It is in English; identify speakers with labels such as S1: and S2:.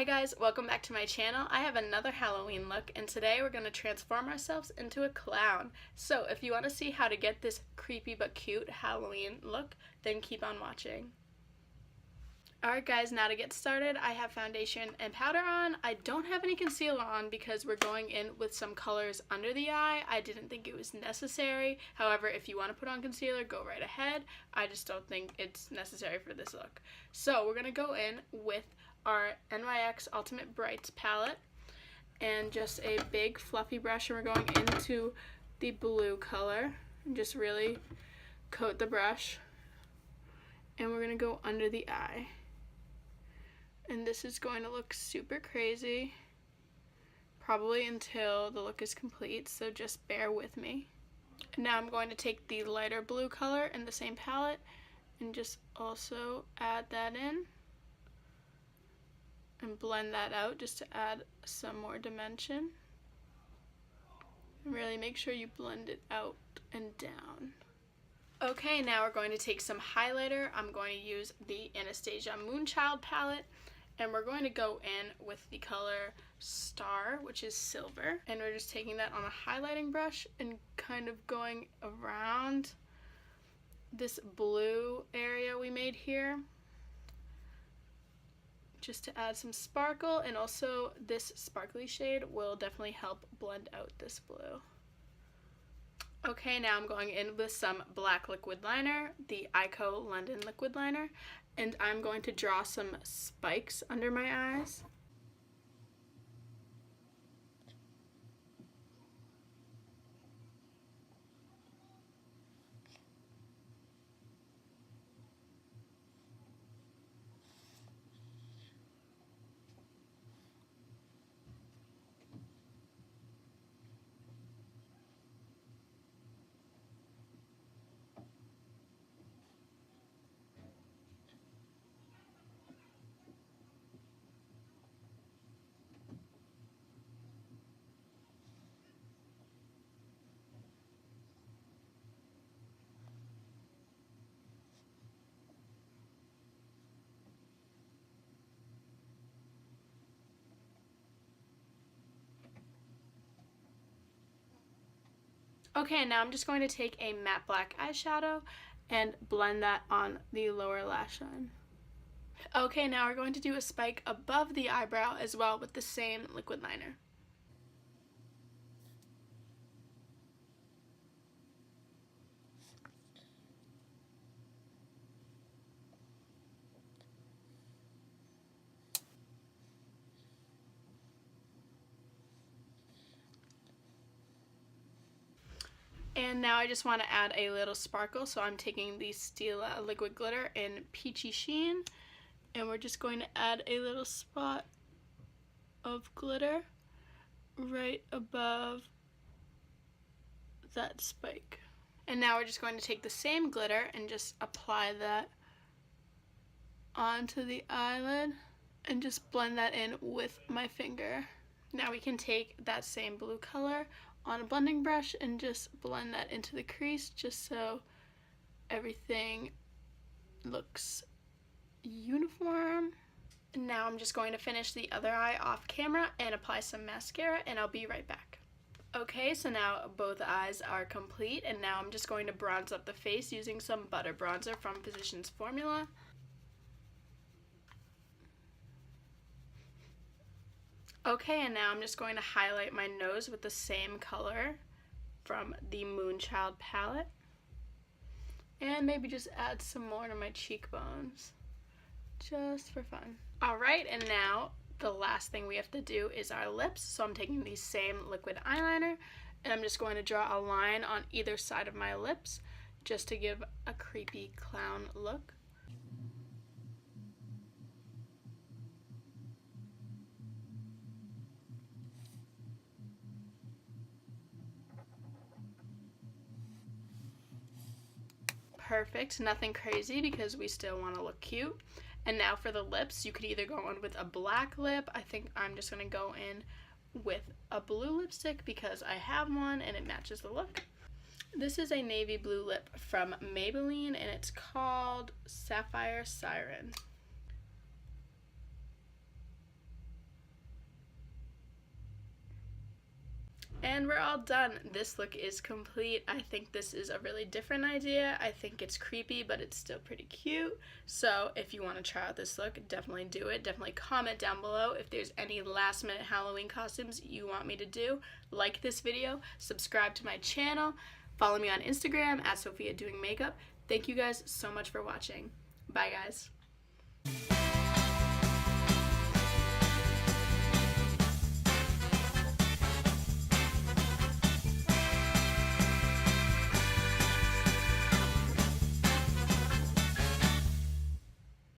S1: Hi guys, welcome back to my channel. I have another Halloween look and today we're going to transform ourselves into a clown. So if you want to see how to get this creepy but cute Halloween look, then keep on watching. Alright guys, now to get started, I have foundation and powder on. I don't have any concealer on because we're going in with some colors under the eye. I didn't think it was necessary. However, if you want to put on concealer, go right ahead. I just don't think it's necessary for this look. So we're going to go in with our NYX Ultimate Brights palette and just a big fluffy brush, and we're going into the blue color and just really coat the brush, and we're going to go under the eye. And this is going to look super crazy, probably until the look is complete, so just bear with me. And now I'm going to take the lighter blue color in the same palette and just also add that in and blend that out just to add some more dimension. And really make sure you blend it out and down. Okay, now we're going to take some highlighter. I'm going to use the Anastasia Moonchild palette, and we're going to go in with the color Star, which is silver, and we're just taking that on a highlighting brush and kind of going around this blue area we made here just to add some sparkle, and also this sparkly shade will definitely help blend out this blue. Okay, now I'm going in with some black liquid liner, the Ico London liquid liner, and I'm going to draw some spikes under my eyes. Okay, now I'm just going to take a matte black eyeshadow and blend that on the lower lash line. Okay, now we're going to do a spike above the eyebrow as well with the same liquid liner. And now I just want to add a little sparkle, so I'm taking the Stila liquid glitter in Peachy Sheen, and we're just going to add a little spot of glitter right above that spike. And now we're just going to take the same glitter and just apply that onto the eyelid and just blend that in with my finger. Now we can take that same blue color on a blending brush and just blend that into the crease just so everything looks uniform. And now I'm just going to finish the other eye off camera and apply some mascara, and I'll be right back. Okay, so now both eyes are complete, and now I'm just going to bronze up the face using some butter bronzer from Physicians Formula. Okay, and now I'm just going to highlight my nose with the same color from the Moonchild palette. And maybe just add some more to my cheekbones, just for fun. Alright, and now the last thing we have to do is our lips. So I'm taking the same liquid eyeliner, and I'm just going to draw a line on either side of my lips, just to give a creepy clown look. Perfect, nothing crazy because we still want to look cute. And now for the lips, you could either go on with a black lip. I think I'm just going to go in with a blue lipstick because I have one and it matches the look. This is a navy blue lip from Maybelline, and it's called Sapphire Siren. And we're all done. This look is complete. I think this is a really different idea. I think it's creepy, but it's still pretty cute. So if you want to try out this look, definitely do it. Definitely comment down below if there's any last minute Halloween costumes you want me to do. Like this video, subscribe to my channel, follow me on Instagram @SophiaDoingMakeup. Thank you guys so much for watching. Bye guys.